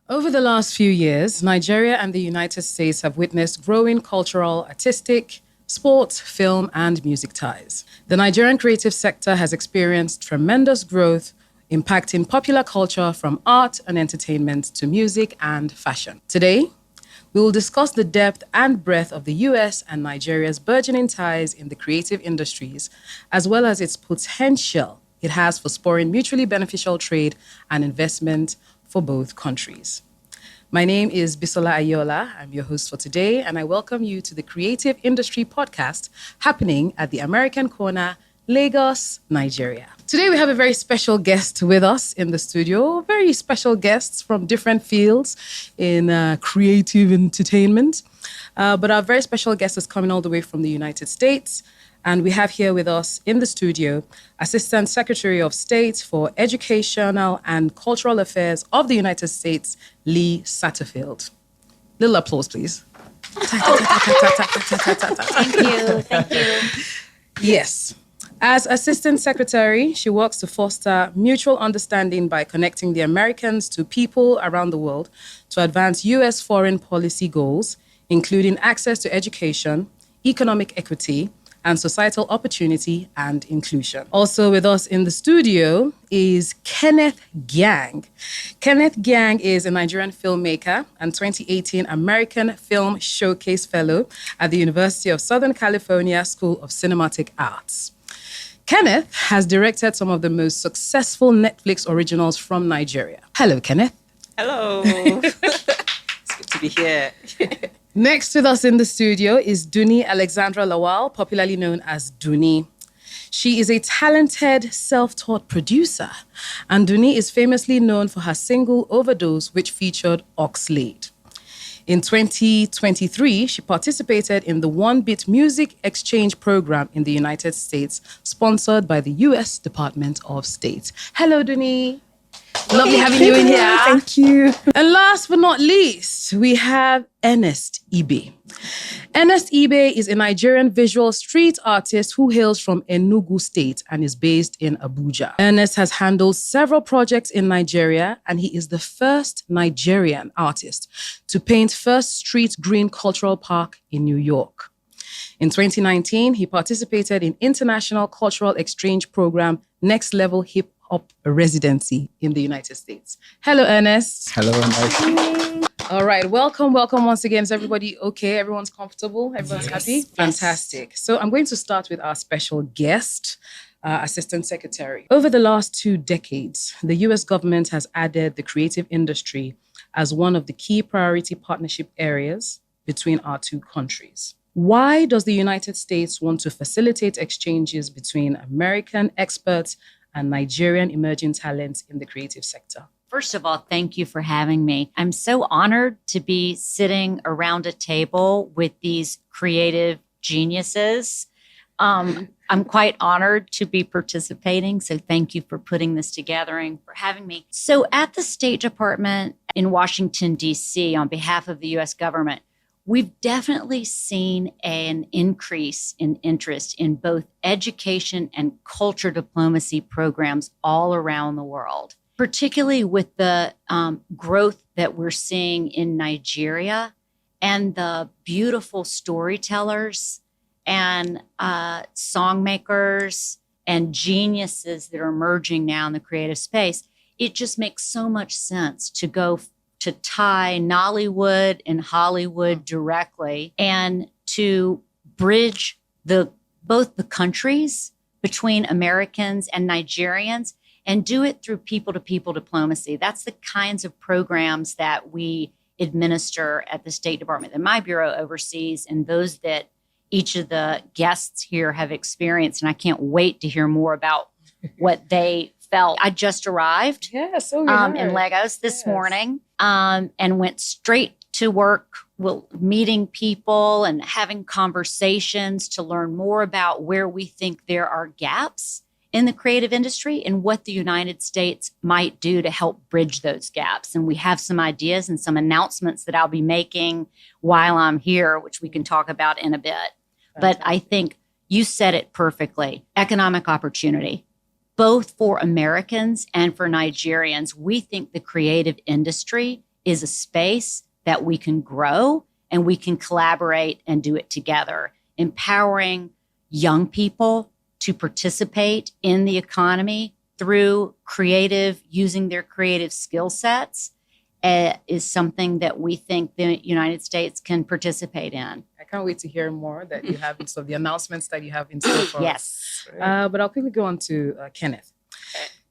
Over the last few years, Nigeria and the United States have witnessed growing cultural, artistic, sports, film, and music ties. The Nigerian creative sector has experienced tremendous growth, impacting popular culture from art and entertainment to music and fashion. Today, we will discuss the depth and breadth of the US and Nigeria's burgeoning ties in the creative industries, as well as its potential it has for spurring mutually beneficial trade and investment for both countries. My name is Bisola Aiyeola. I'm your host for today, and I welcome you to the Creative Industry Podcast happening at the American Corner, Lagos, Nigeria. Today we have a very special guest with us in the studio, very special guests from different fields in creative entertainment. But our very special guest is coming all the way from the United States. And we have here with us in the studio, Assistant Secretary of State for Educational and Cultural Affairs of the United States, Lee Satterfield. Little applause, please. Thank you. Yes. As Assistant Secretary, she works to foster mutual understanding by connecting the Americans to people around the world to advance U.S. foreign policy goals, including access to education, economic equity, and societal opportunity and inclusion. Also with us in the studio is Kenneth Gyang. Kenneth Gyang is a Nigerian filmmaker and 2018 American Film Showcase Fellow at the University of Southern California School of Cinematic Arts. Kenneth has directed some of the most successful Netflix originals from Nigeria. Hello, Kenneth. Hello. It's good to be here. Next with us in the studio is Dunnie Lawal, popularly known as Dunnie. She is a talented, self-taught producer, and Dunnie is famously known for her single Overdose, which featured Oxlade. In 2023, she participated in the One Bit Music Exchange Program in the United States, sponsored by the U.S. Department of State. Hello, Dunnie. Lovely having you in here. Thank you. And last but not least, we have Ernest Ibeh. Ernest Ibeh is a Nigerian visual street artist who hails from Enugu State and is based in Abuja. Ernest has handled several projects in Nigeria, and he is the first Nigerian artist to paint First Street Green Cultural Park in New York. In 2019, he participated in International Cultural Exchange Program Next Level Hip Hop Residency in the United States. Hello, Ernest. Hello, Ernest. All right, welcome once again. Is everybody okay? Everyone's comfortable? Everyone's happy? Yes. Fantastic. So I'm going to start with our special guest, Assistant Secretary. Over the last 2 decades, the US government has added the creative industry as one of the key priority partnership areas between our two countries. Why does the United States want to facilitate exchanges between American experts and Nigerian emerging talents in the creative sector? First of all, thank you for having me. I'm so honored to be sitting around a table with these creative geniuses. I'm quite honored to be participating. So thank you for putting this together and for having me. So at the State Department in Washington, D.C., on behalf of the U.S. government, we've definitely seen an increase in interest in both education and culture diplomacy programs all around the world, particularly with the growth that we're seeing in Nigeria and the beautiful storytellers and songmakers and geniuses that are emerging now in the creative space. It just makes so much sense to go to tie Nollywood and Hollywood directly and to bridge both the countries between Americans and Nigerians and do it through people-to-people diplomacy. That's the kinds of programs that we administer at the State Department that my bureau oversees and those that each of the guests here have experienced. And I can't wait to hear more about what they felt. I just arrived in Lagos this morning and went straight to work, meeting people and having conversations to learn more about where we think there are gaps in the creative industry and what the United States might do to help bridge those gaps. And we have some ideas and some announcements that I'll be making while I'm here, which we can talk about in a bit. But I think you said it perfectly. Economic opportunity. both for Americans and for Nigerians. We think the creative industry is a space that we can grow and we can collaborate and do it together, empowering young people to participate in the economy through using their creative skill sets is something that we think the United States can participate in. I can't wait to hear more that you have, so the announcements that you have in store for us. Yes. But I'll quickly go on to Kenneth.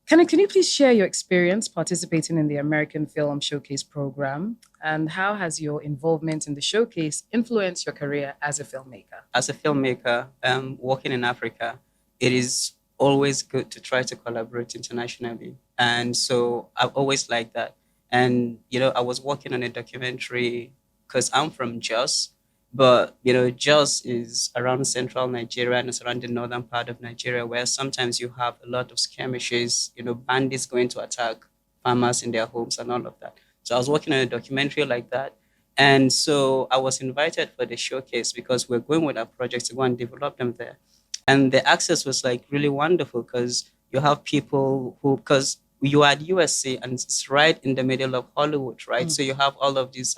Kenneth, can you please share your experience participating in the American Film Showcase program, and how has your involvement in the showcase influenced your career as a filmmaker? As a filmmaker, working in Africa, it is always good to try to collaborate internationally. And so I've always liked that. And, I was working on a documentary because I'm from Jos, but, Jos is around central Nigeria and it's around the northern part of Nigeria where sometimes you have a lot of skirmishes, bandits going to attack farmers in their homes and all of that. So I was working on a documentary like that. And so I was invited for the showcase because we're going with our projects to go and develop them there. And the access was like really wonderful because you have people because you are at USC and it's right in the middle of Hollywood, right? So you have all of these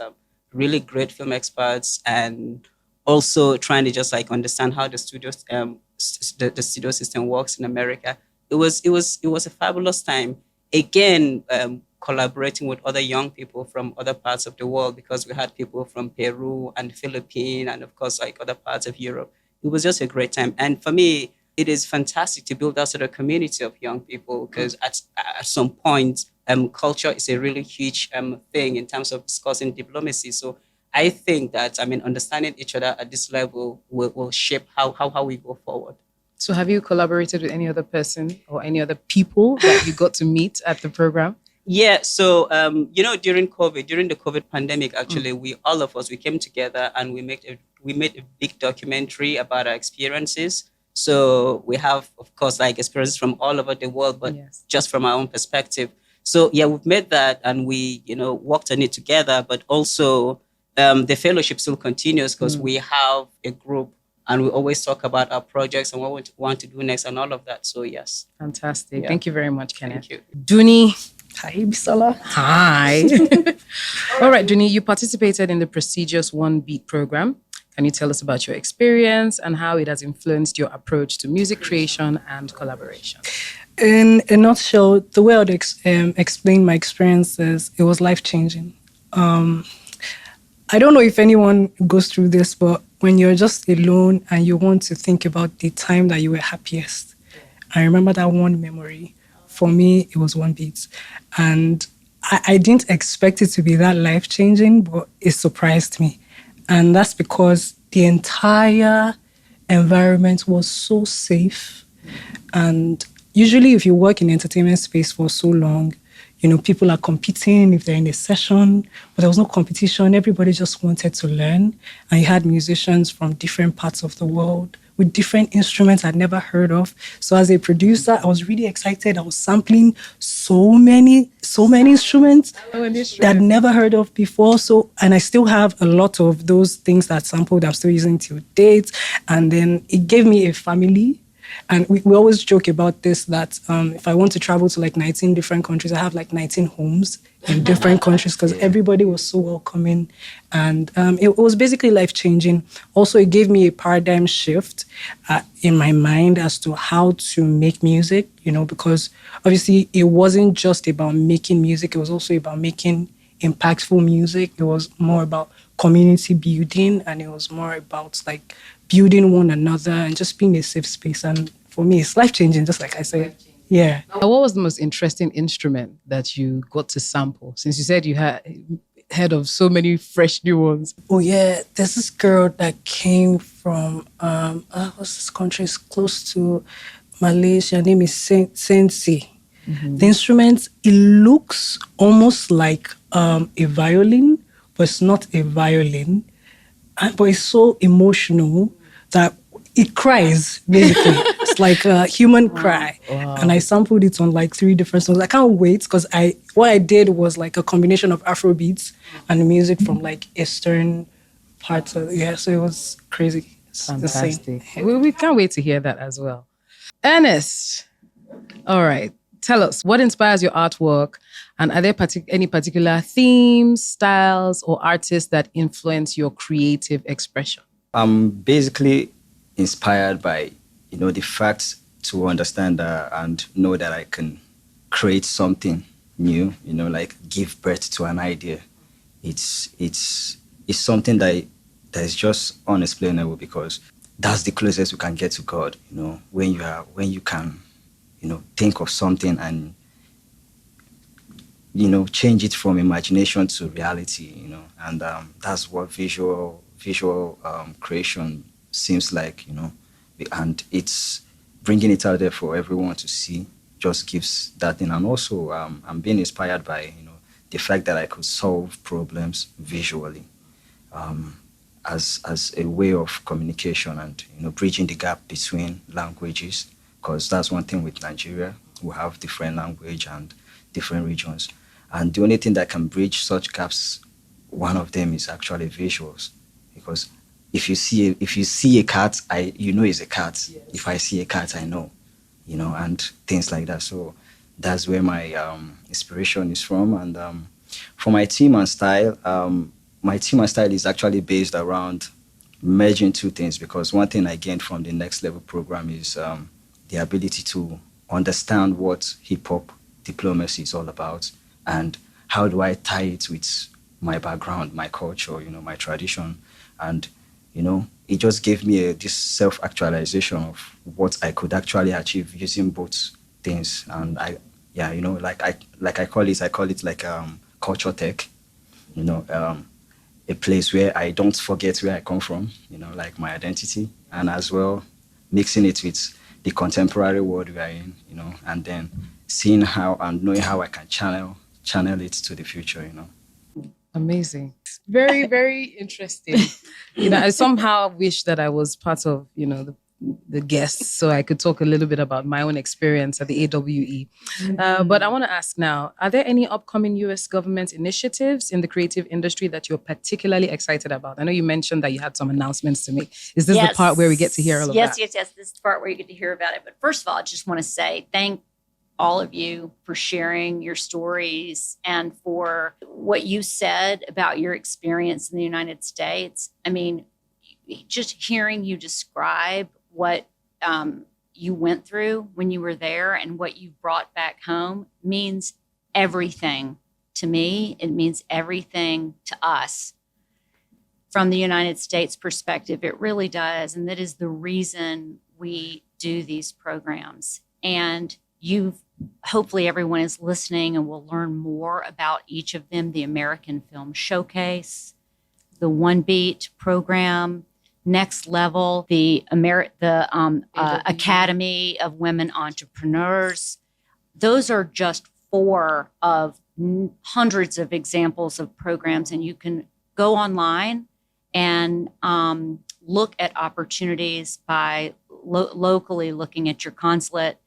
really great film experts and also trying to just like understand how the studios, the studio system works in America. It was a fabulous time. Again, collaborating with other young people from other parts of the world because we had people from Peru and Philippines and of course like other parts of Europe. It was just a great time. And for me, it is fantastic to build that sort of community of young people because at some point, culture is a really huge thing in terms of discussing diplomacy. So I think that, understanding each other at this level will shape how we go forward. So have you collaborated with any other person or any other people that you got to meet at the program? Yeah, so during the COVID pandemic, actually, we came together and we made a big documentary about our experiences. So we have, of course, like experiences from all over the world, but just from our own perspective. So yeah, we've made that and we, worked on it together. But also, the fellowship still continues because we have a group and we always talk about our projects and what we want to do next and all of that. So yes, fantastic. Yeah. Thank you very much, Kenneth. Thank you, Dunnie. Hi, Bisola. Hi. All right, Dunnie, you participated in the prestigious One Beat program. Can you tell us about your experience and how it has influenced your approach to music creation and collaboration? In a nutshell, the way I would explain my experiences, it was life-changing. I don't know if anyone goes through this, but when you're just alone and you want to think about the time that you were happiest, I remember that one memory. For me, it was One Beat. And I didn't expect it to be that life-changing, but it surprised me. And that's because the entire environment was so safe. And usually if you work in the entertainment space for so long, people are competing if they're in a session, but there was no competition. Everybody just wanted to learn. And you had musicians from different parts of the world with different instruments I'd never heard of. So as a producer, I was really excited. I was sampling so many instruments that I'd never heard of before. So, and I still have a lot of those things that sampled I'm still using till date. And then it gave me a family. And we always joke about this, that if I want to travel to like 19 different countries, I have like 19 homes in different countries because everybody was so welcoming. And it was basically life-changing. Also, it gave me a paradigm shift in my mind as to how to make music, because obviously it wasn't just about making music. It was also about making impactful music. It was more about community building, and it was more about like building one another and just being a safe space. And for me, it's life-changing, just like I said. Yeah. What was the most interesting instrument that you got to sample? Since you said you had heard of so many fresh new ones. Oh yeah, there's this girl that came from what's this country? It's close to Malaysia. Her name is Sensi. Mm-hmm. The instrument, it looks almost like a violin, but it's not a violin. But it's so emotional that it cries, basically. It's like a human cry. Wow. And I sampled it on like 3 different songs. I can't wait because what I did was like a combination of Afro beats and music from like Eastern parts of, so it was crazy. It's fantastic. We can't wait to hear that as well. Ernest, all right. Tell us, what inspires your artwork? And are there any particular themes, styles, or artists that influence your creative expression? I'm basically inspired by, the facts to understand and know that I can create something new, like give birth to an idea. It's something that is just unexplainable, because that's the closest we can get to God, when you can, think of something and, change it from imagination to reality, and that's what visual creation seems like, and it's bringing it out there for everyone to see just gives that thing. And also I'm being inspired by, the fact that I could solve problems visually, as a way of communication and, bridging the gap between languages, because that's one thing with Nigeria. We have different language and different regions. And the only thing that can bridge such gaps, one of them is actually visuals. Because if you see a cat, it's a cat. Yes. If I see a cat, I know, and things like that. So that's where my inspiration is from. And for my theme and style, my theme and style is actually based around merging two things, because one thing I gained from the Next Level program is the ability to understand what hip-hop diplomacy is all about, and how do I tie it with my background, my culture, my tradition. And, it just gave me this self-actualization of what I could actually achieve using both things. And I call it like culture tech, a place where I don't forget where I come from, like my identity, and as well mixing it with the contemporary world we are in, and then seeing how and knowing how I can channel it to the future, Amazing. Very, very interesting. I somehow wish that I was part of, the guests, so I could talk a little bit about my own experience at the AWE. But I want to ask now, are there any upcoming U.S. government initiatives in the creative industry that you're particularly excited about? I know you mentioned that you had some announcements to make. Is this the part where we get to hear all of that? Yes. This is the part where you get to hear about it. But first of all, I just want to say thank all of you for sharing your stories and for what you said about your experience in the United States. I mean, just hearing you describe what you went through when you were there and what you brought back home means everything to me. It means everything to us from the United States perspective. It really does. And that is the reason we do these programs. And hopefully everyone is listening and will learn more about each of them: the American Film Showcase, the One Beat program, Next Level, the Academy of Women Entrepreneurs. Those are just 4 of hundreds of examples of programs, and you can go online and look at opportunities by locally looking at your consulate.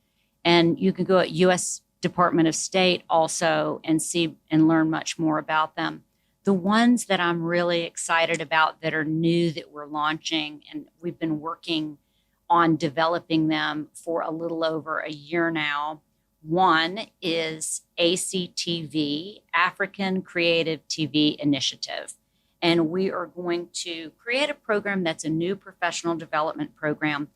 And you can go at U.S. Department of State also and see and learn much more about them. The ones that I'm really excited about that are new that we're launching, and we've been working on developing them for a little over a year now. One is ACTV, African Creative TV Initiative. And we are going to create a program that's a new professional development program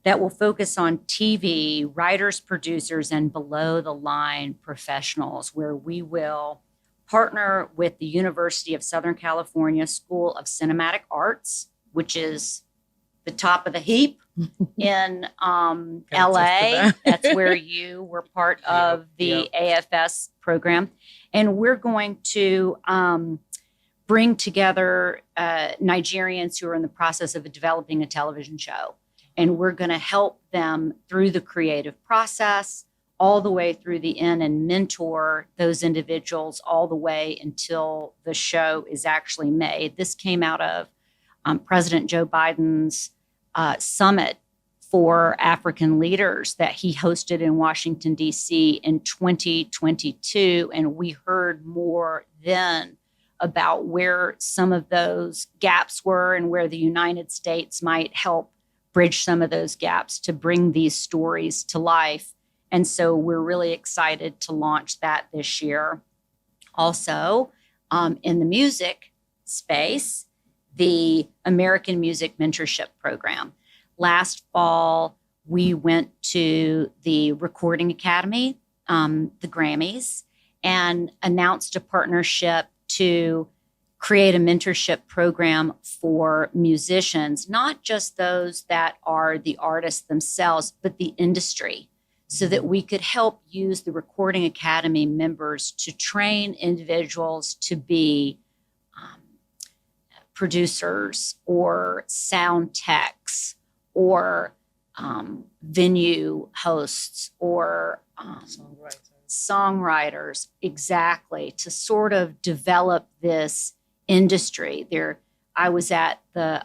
that will focus on TV, writers, producers, and below the line professionals, where we will partner with the University of Southern California School of Cinematic Arts, which is the top of the heap in LA. That's where you were part of the AFS program. And we're going to bring together Nigerians who are in the process of developing a television show. And we're going to help them through the creative process, all the way through the end, and mentor those individuals all the way until the show is actually made. This came out of President Joe Biden's summit for African leaders that he hosted in Washington, D.C. in 2022. And we heard more then about where some of those gaps were and where the United States might help bridge some of those gaps to bring these stories to life And so we're really excited to launch that this year. Also, in the music space, the American Music Mentorship Program. Last fall, we went to the Recording Academy, the Grammys, and announced a partnership to create a mentorship program for musicians, not just those that are the artists themselves, but the industry, so that we could help use the Recording Academy members to train individuals to be producers or sound techs or venue hosts or songwriters, exactly, to sort of develop this industry. I was at the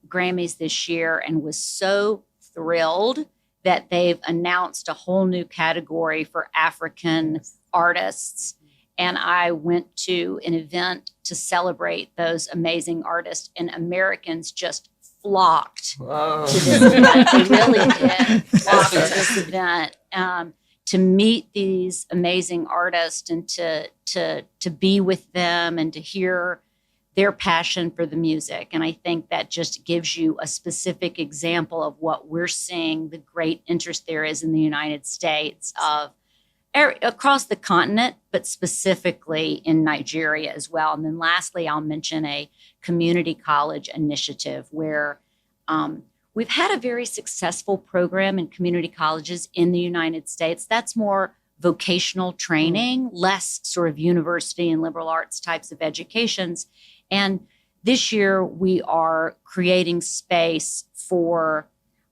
Grammys this year and was so thrilled that they've announced a whole new category for African artists. And I went to an event to celebrate those amazing artists, and Americans just flocked to this event. They really did flock to this event to meet these amazing artists and to be with them and to hear their passion for the music. And I think that just gives you a specific example of what we're seeing, the great interest there is in the United States of across the continent, but specifically in Nigeria as well. And then lastly, I'll mention a community college initiative where we've had a very successful program in community colleges in the United States. That's more vocational training, less sort of university and liberal arts types of educations. And this year we are creating space for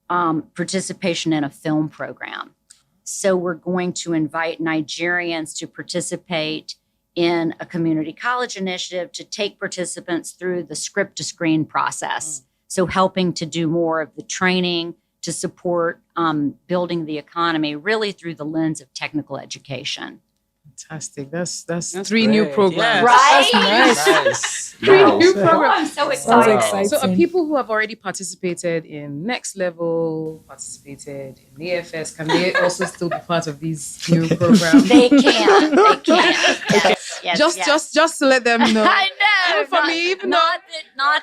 participation in a film program. So we're going to invite Nigerians to participate in a community college initiative to take participants through the script to screen process. So helping to do more of the training to support building the economy really through the lens of technical education. Fantastic. That's three new programs. Yes. Right? That's nice. Nice. Three Wow. new Oh, programs. I'm so Sounds excited. exciting. So are people who have already participated in Next Level, participated in the AFS, can they also still be part of these new programs? They can. They can. Yes, yes, Just to let them know. I know. Even for me, even not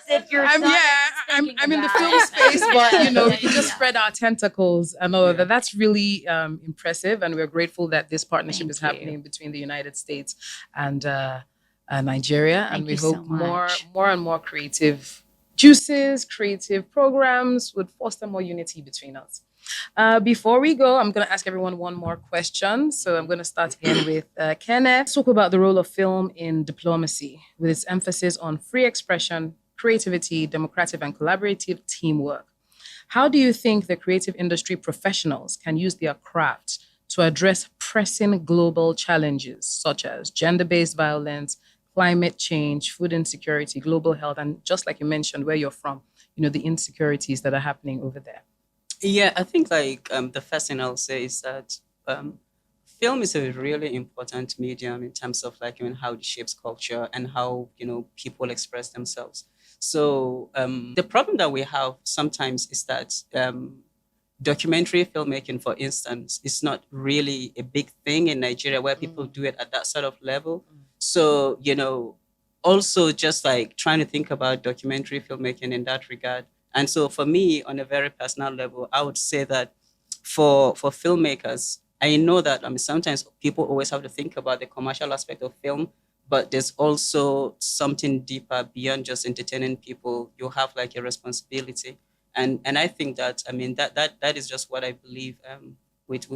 that you're. I'm in the film space, but we can just spread our tentacles and all of that. That's really impressive, and we're grateful that this partnership Thank is you. happening between the United States and Nigeria, and Thank we you so hope much. more and more creative juices, creative programs would foster more unity between us. Before we go, I'm going to ask everyone one more question. So I'm going to start again with Kenneth. Let's talk about the role of film in diplomacy with its emphasis on free expression, creativity, democratic and collaborative teamwork. How do you think the creative industry professionals can use their craft to address pressing global challenges such as gender-based violence, climate change, food insecurity, global health, and just like you mentioned, where you're from, the insecurities that are happening over there? Yeah, I think the first thing I'll say is that film is a really important medium in terms of how it shapes culture and how people express themselves. So the problem that we have sometimes is that documentary filmmaking, for instance, is not really a big thing in Nigeria where people do it at that sort of level. So also just trying to think about documentary filmmaking in that regard. And so for me, on a very personal level, I would say that for filmmakers, I know that sometimes people always have to think about the commercial aspect of film, but there's also something deeper beyond just entertaining people. You have a responsibility. And I think that, that is just what I believe with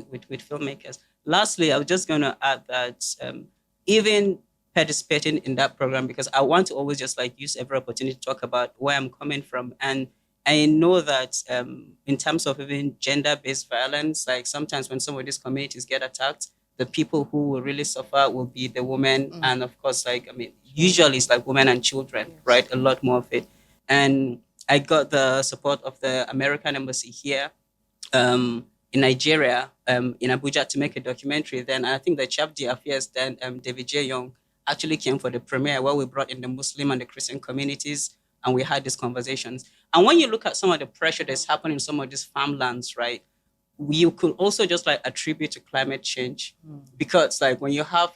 filmmakers. Lastly, I was just going to add that even participating in that program, because I want to always just use every opportunity to talk about where I'm coming from. And I know that in terms of even gender-based violence, sometimes when some of these communities get attacked, the people who will really suffer will be the women. And of course, usually it's women and children, right? A lot more of it. And I got the support of the American embassy here in Nigeria, in Abuja, to make a documentary. Then I think the chap de affairs then, David J. Young, actually came for the premiere where we brought in the Muslim and the Christian communities and we had these conversations. And when you look at some of the pressure that's happening in some of these farmlands, right, you could also just like attribute to climate change, because like when you have,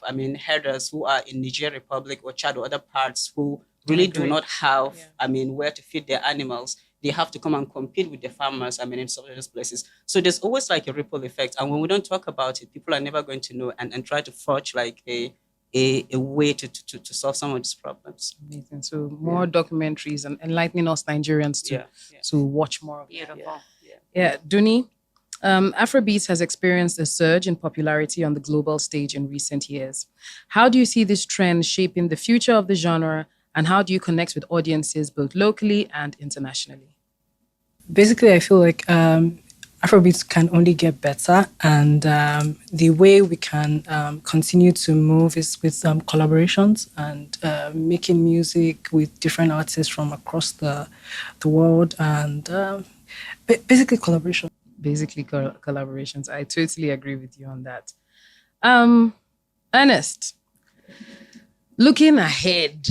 herders who are in Niger Republic or Chad or other parts who really do not have, where to feed their animals, they have to come and compete with the farmers, in some of those places. So there's always like a ripple effect. And when we don't talk about it, people are never going to know and try to forge like a way to solve some of these problems. Amazing. So more documentaries and enlightening us Nigerians to watch more of. Beautiful. Yeah, Dunnie, Afrobeats has experienced a surge in popularity on the global stage in recent years. How do you see this trend shaping the future of the genre, and how do you connect with audiences both locally and internationally? Basically, I feel like Afrobeats can only get better, and the way we can continue to move is with collaborations and making music with different artists from across the world, and basically collaboration. Basically collaborations. I totally agree with you on that. Ernest, looking ahead,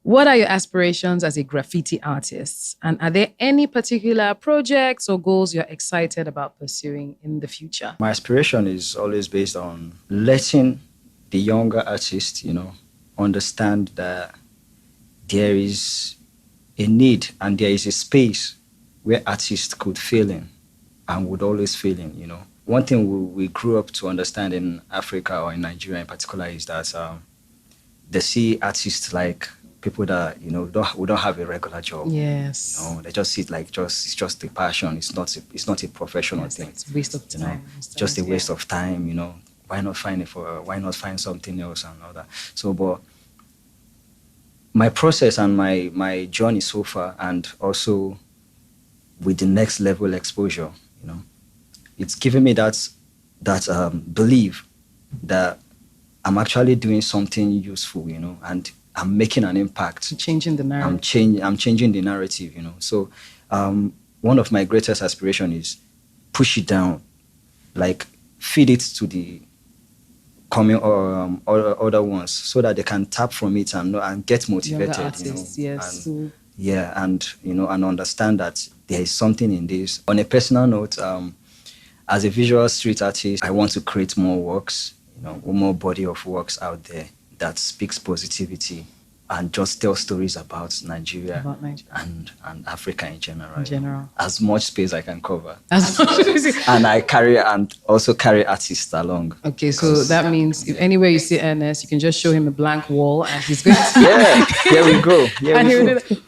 what are your aspirations as a graffiti artist? And are there any particular projects or goals you're excited about pursuing in the future? My aspiration is always based on letting the younger artists, understand that there is a need and there is a space where artists could fill in and would always fill in, One thing we grew up to understand in Africa or in Nigeria in particular is that they see artists like people that, we don't have a regular job. Yes. They just see it like it's just a passion. It's not a professional thing. It's a waste of time. Just a waste of time, Why not find something else and all that? So, but my process and my journey so far, and also with the next level exposure, it's given me that belief that I'm actually doing something useful, and I'm making an impact. Changing the narrative. I'm changing the narrative, So one of my greatest aspirations is push it down, like feed it to the coming or other ones, so that they can tap from it and get motivated. Artists, yes. And understand that there is something in this. On a personal note, as a visual street artist, I want to create more works, more body of works out there that speaks positivity and just tell stories about Nigeria, and Africa in general. As much space I can cover. And I also carry artists along. Okay, so that means if anywhere you see Ernest, you can just show him a blank wall and he's going to... Yeah, here we go.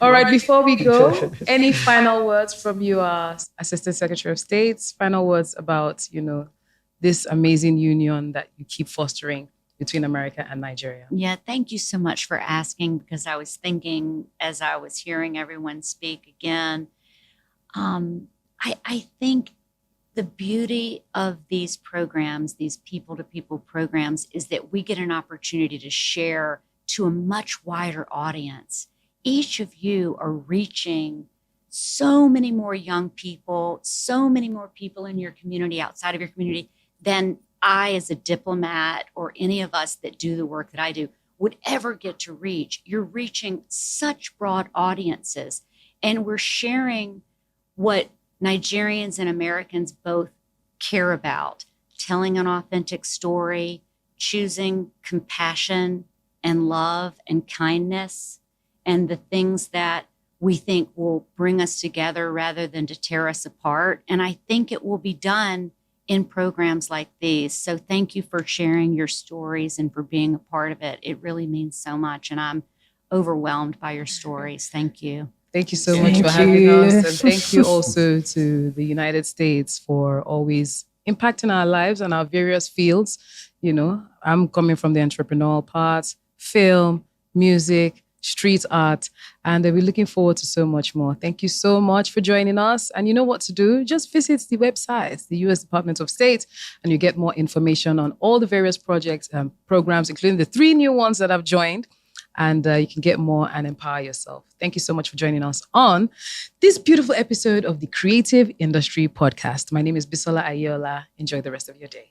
All right, before we go, any final words from you, Assistant Secretary of State? Final words about, this amazing union that you keep fostering between America and Nigeria? Yeah, thank you so much for asking, because I was thinking as I was hearing everyone speak again, I think the beauty of these programs, these people-to-people programs, is that we get an opportunity to share to a much wider audience. Each of you are reaching so many more young people, so many more people in your community, outside of your community, than I, as a diplomat, or any of us that do the work that I do, would ever get to reach. You're reaching such broad audiences, and we're sharing what Nigerians and Americans both care about: telling an authentic story, choosing compassion and love and kindness, and the things that we think will bring us together rather than to tear us apart. And I think it will be done in programs like these. So thank you for sharing your stories and for being a part of it. It really means so much, and I'm overwhelmed by your stories. Thank you. Thank you so much for having us. And thank you also to the United States for always impacting our lives and our various fields. I'm coming from the entrepreneurial part, film, music, street art, and we're looking forward to so much more. Thank you so much for joining us. And you know what to do. Just visit the website, the U.S. Department of State, and you get more information on all the various projects and programs, including the 3 new ones that I've joined. And you can get more and empower yourself. Thank you so much for joining us on this beautiful episode of the Creative Industry Podcast. My name is Bisola Aiyeola. Enjoy the rest of your day.